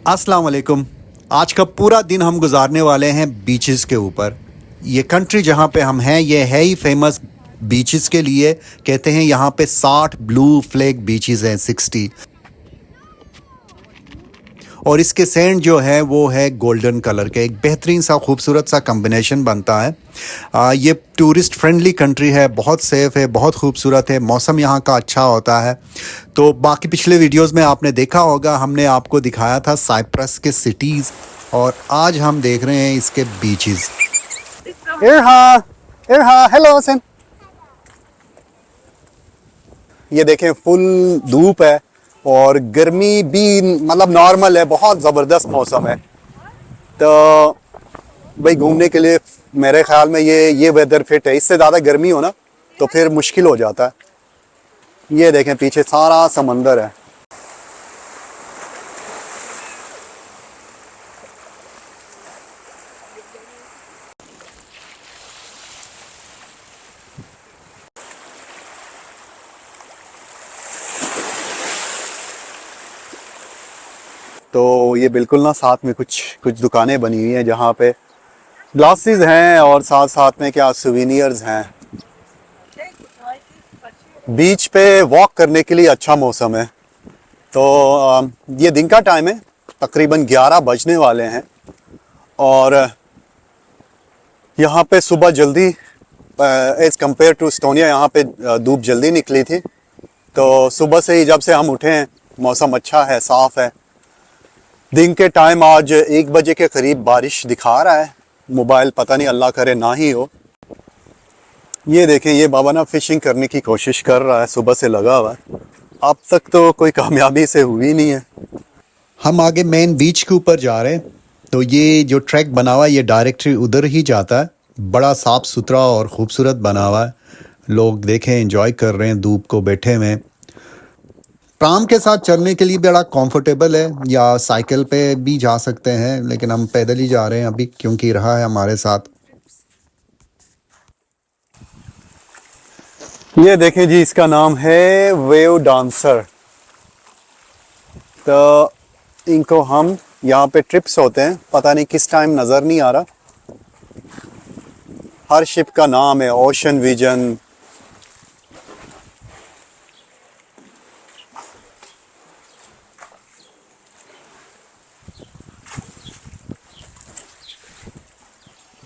अस्सलाम वालेकुम। आज का पूरा दिन हम गुजारने वाले हैं बीचेस के ऊपर। ये कंट्री जहाँ पे हम हैं ये है ही फेमस बीचेस के लिए। कहते हैं यहाँ पे 60 ब्लू फ्लैग बीचेस हैं, 60। और इसके सैंड जो है वो है गोल्डन कलर के। एक बेहतरीन सा खूबसूरत सा कम्बिनेशन बनता है। ये टूरिस्ट फ्रेंडली कंट्री है, बहुत सेफ़ है, बहुत खूबसूरत है। मौसम यहाँ का अच्छा होता है। तो बाकी पिछले वीडियोस में आपने देखा होगा, हमने आपको दिखाया था साइप्रस के सिटीज़, और आज हम देख रहे हैं इसके बीचेस। इरहा, इरहा, हेलो सेन। ये देखें फुल धूप है और गर्मी भी मतलब नॉर्मल है, बहुत ज़बरदस्त मौसम है। तो भाई घूमने के लिए मेरे ख्याल में ये वेदर फिट है। इससे ज़्यादा गर्मी हो ना तो फिर मुश्किल हो जाता है। ये देखें पीछे सारा समंदर है। तो ये बिल्कुल ना साथ में कुछ कुछ दुकानें बनी हुई हैं जहाँ पे ग्लासेस हैं और साथ साथ में क्या सुवेनियर्स हैं। बीच पे वॉक करने के लिए अच्छा मौसम है। तो ये दिन का टाइम है, तकरीबन 11 बजने वाले हैं। और यहाँ पे सुबह जल्दी एज़ कम्पेयर टू एस्टोनिया यहाँ पे धूप जल्दी निकली थी। तो सुबह से ही जब से हम उठे हैं मौसम अच्छा है, साफ़ है। दिन के टाइम आज 1 बजे के करीब बारिश दिखा रहा है मोबाइल, पता नहीं अल्लाह करे ना ही हो। ये देखें ये बाबा ना फिशिंग करने की कोशिश कर रहा है, सुबह से लगा हुआ है। अब तक तो कोई कामयाबी से हुई नहीं है। हम आगे मेन बीच के ऊपर जा रहे हैं। तो ये जो ट्रैक बना हुआ है ये डायरेक्टली उधर ही जाता है। बड़ा साफ़ सुथरा और ख़ूबसूरत बना हुआ है। लोग देखें एंजॉय कर रहे हैं धूप को बैठे हुए। ट्राम के साथ चलने के लिए बड़ा कंफर्टेबल है, या साइकिल पे भी जा सकते हैं, लेकिन हम पैदल ही जा रहे हैं अभी क्योंकि रहा है हमारे साथ। ये देखें जी, इसका नाम है वेव डांसर। तो इनको हम यहाँ पे ट्रिप्स होते हैं, पता नहीं किस टाइम नज़र नहीं आ रहा। हर शिप का नाम है, ओशन विजन।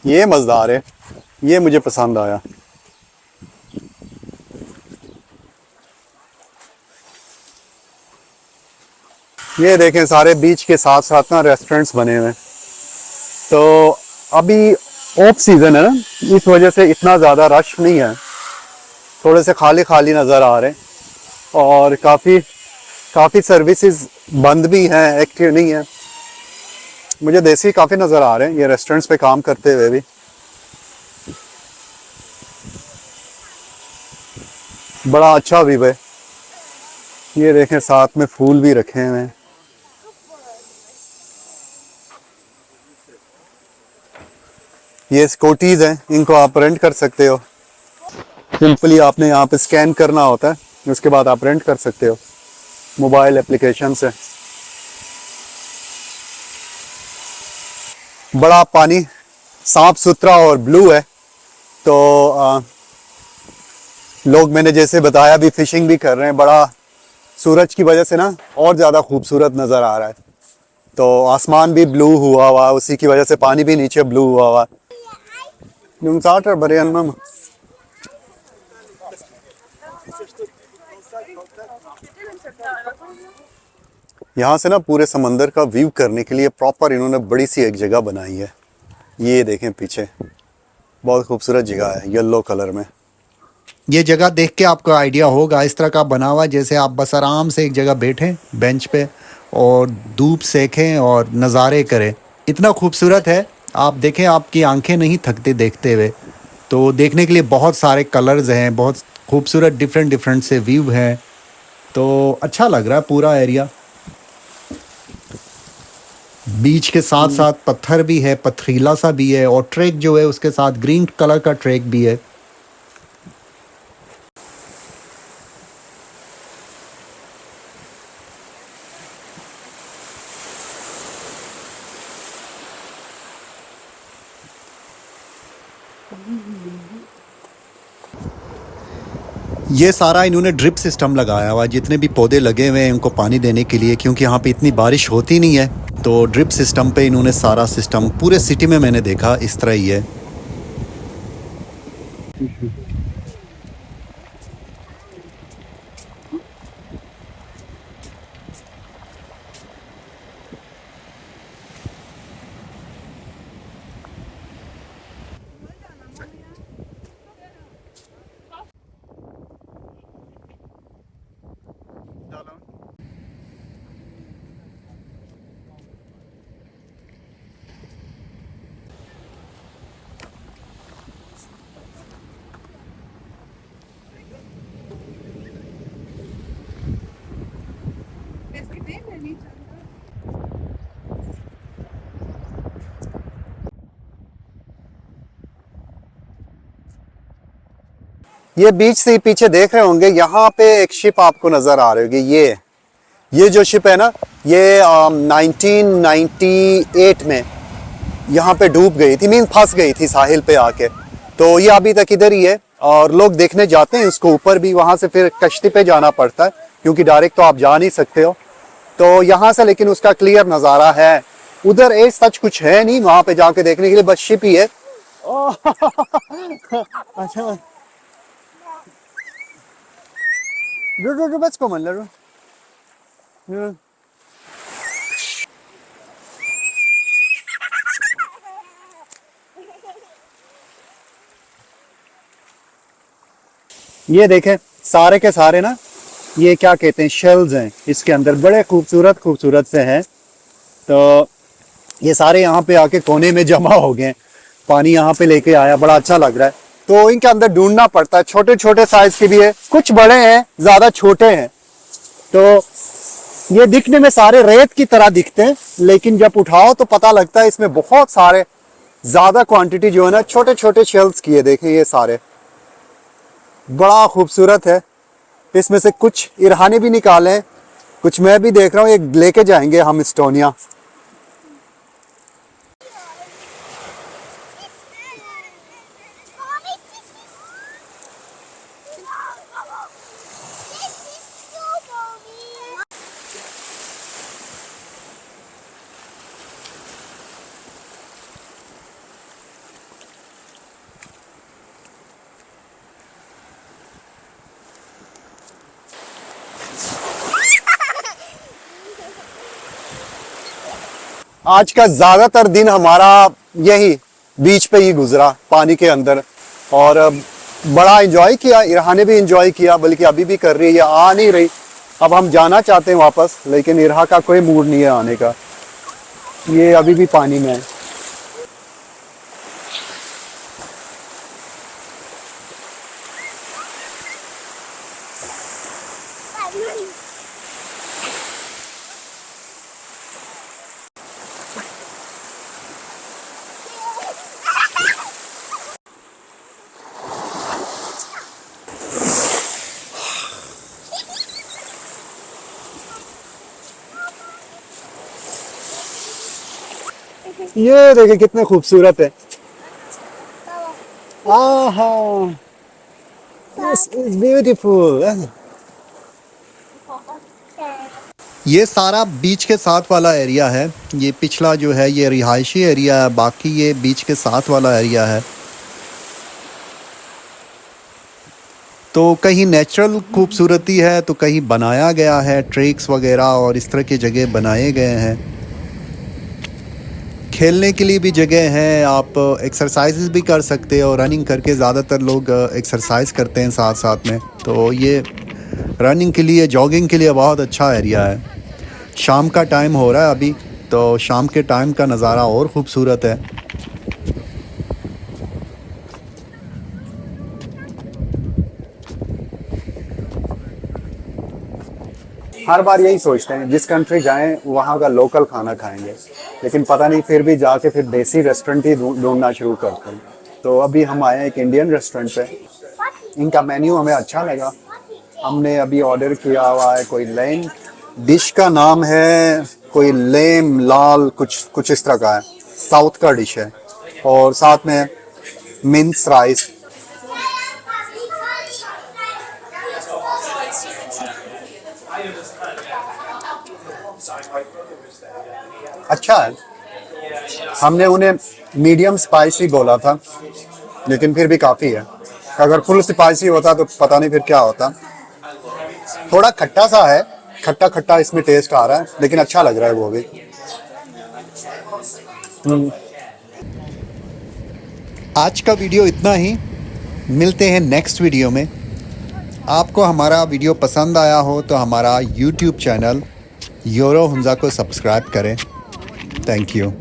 ये मज़ेदार है, ये मुझे पसंद आया। ये देखें सारे बीच के साथ साथ ना रेस्टोरेंट्स बने हुए हैं। तो अभी ऑफ सीज़न है ना, इस वजह से इतना ज़्यादा रश नहीं है, थोड़े से खाली खाली नज़र आ रहे हैं। और काफ़ी सर्विसेज बंद भी हैं, एक्टिव नहीं है। मुझे देसी काफ़ी नज़र आ रहे हैं ये रेस्टोरेंट्स पे काम करते हुए भी। बड़ा अच्छा व्यू है। ये देखें साथ में फूल भी रखे हुए हैं। ये स्कूटीज हैं, इनको आप रेंट कर सकते हो। सिंपली आपने यहाँ पे स्कैन करना होता है, उसके बाद आप रेंट कर सकते हो मोबाइल एप्लीकेशन से। बड़ा पानी साफ सुथरा और ब्लू है। तो लोग मैंने जैसे बताया भी फिशिंग भी कर रहे हैं। बड़ा सूरज की वजह से ना और ज़्यादा खूबसूरत नज़र आ रहा है। तो आसमान भी ब्लू हुआ हुआ, उसी की वजह से पानी भी नीचे ब्लू हुआ हुआ। यहाँ से ना पूरे समंदर का व्यू करने के लिए प्रॉपर इन्होंने बड़ी सी एक जगह बनाई है। ये देखें पीछे, बहुत खूबसूरत जगह है येलो कलर में। ये जगह देख के आपको आइडिया होगा, इस तरह का बना हुआ जैसे आप बस आराम से एक जगह बैठें बेंच पे और धूप सेकें और नज़ारे करें। इतना खूबसूरत है, आप देखें आपकी आंखें नहीं थकती देखते हुए। तो देखने के लिए बहुत सारे कलर्स हैं, बहुत खूबसूरत डिफरेंट डिफरेंट से व्यू हैं। तो अच्छा लग रहा है पूरा एरिया। बीच के साथ साथ पत्थर भी है, पथरीला सा भी है, और ट्रैक जो है उसके साथ ग्रीन कलर का ट्रैक भी है। ये सारा इन्होंने ड्रिप सिस्टम लगाया हुआ है, जितने भी पौधे लगे हुए हैं उनको पानी देने के लिए, क्योंकि यहाँ पे इतनी बारिश होती नहीं है, तो ड्रिप सिस्टम पे इन्होंने सारा सिस्टम, पूरे सिटी में मैंने देखा इस तरह ही है। ये बीच से ही पीछे देख रहे होंगे, यहाँ पे एक शिप आपको नजर आ रही होगी। ये जो शिप है ना, ये 1998 में यहाँ पे डूब गई थी, मीन फंस गई थी साहिल पे आके। तो ये अभी तक इधर ही है और लोग देखने जाते हैं इसको ऊपर भी, वहां से फिर कश्ती पे जाना पड़ता है क्योंकि डायरेक्ट तो आप जा नहीं सकते हो। तो यहाँ से लेकिन उसका क्लियर नज़ारा है। उधर ए सच कुछ है नहीं वहां पे जाके देखने के लिए, बस शिप ही है। अच्छा बस को मन लो। ये देखें सारे के सारे ना, ये क्या कहते हैं, शेल्स हैं इसके अंदर, बड़े खूबसूरत खूबसूरत से हैं। तो ये सारे यहाँ पे आके कोने में जमा हो गए। पानी यहाँ पे लेके आया, बड़ा अच्छा लग रहा है। तो इनके अंदर ढूंढना पड़ता है, छोटे छोटे साइज के भी है, कुछ बड़े हैं, ज्यादा छोटे हैं। तो ये दिखने में सारे रेत की तरह दिखते हैं, लेकिन जब उठाओ तो पता लगता है इसमें बहुत सारे, ज्यादा क्वांटिटी जो है ना छोटे छोटे शेल्स की है। देखें ये सारे बड़ा खूबसूरत है। इसमें से कुछ इरहाने भी निकाले हैं, कुछ मैं भी देख रहा हूँ, एक लेके जाएंगे हम इस्टोनिया। आज का ज्यादातर दिन हमारा यही बीच पे ही गुजरा, पानी के अंदर। और बड़ा एंजॉय किया, इरहा ने भी एंजॉय किया, बल्कि अभी भी कर रही है, आ नहीं रही। अब हम जाना चाहते हैं वापस, लेकिन इरहा का कोई मूड नहीं है आने का, ये अभी भी पानी में है। ये देखिए कितने खूबसूरत है। आहा, this is beautiful। ये सारा बीच के साथ वाला एरिया है। ये पिछला जो है ये रिहायशी एरिया है, बाकी ये बीच के साथ वाला एरिया है। तो कहीं नेचुरल खूबसूरती है, तो कहीं बनाया गया है, ट्रेक्स वगैरह और इस तरह की जगह बनाए गए हैं। खेलने के लिए भी जगह है, आप एक्सरसाइजेस भी कर सकते हो। रनिंग करके ज़्यादातर लोग एक्सरसाइज करते हैं साथ साथ में, तो ये रनिंग के लिए, जॉगिंग के लिए बहुत अच्छा एरिया है। शाम का टाइम हो रहा है अभी, तो शाम के टाइम का नज़ारा और ख़ूबसूरत है। हर बार यही सोचते हैं जिस कंट्री जाएं वहाँ का लोकल खाना खाएंगे, लेकिन पता नहीं फिर भी जाके फिर देसी रेस्टोरेंट ही ढूंढना शुरू करते हैं। तो अभी हम आए हैं एक इंडियन रेस्टोरेंट पे। इनका मेन्यू हमें अच्छा लगा, हमने अभी ऑर्डर किया हुआ है कोई लेम, डिश का नाम है कोई लेम लाल, कुछ इस तरह का है, साउथ का डिश है। और साथ में मिन्स राइस। अच्छा है, हमने उन्हें मीडियम स्पाइसी बोला था, लेकिन फिर भी काफ़ी है। अगर फुल स्पाइसी होता तो पता नहीं फिर क्या होता। थोड़ा खट्टा सा है, खट्टा खट्टा इसमें टेस्ट आ रहा है, लेकिन अच्छा लग रहा है वो भी। आज का वीडियो इतना ही, मिलते हैं नेक्स्ट वीडियो में। आपको हमारा वीडियो पसंद आया हो तो हमारा यूट्यूब चैनल यूरो हुंजा को सब्सक्राइब करें। Thank you.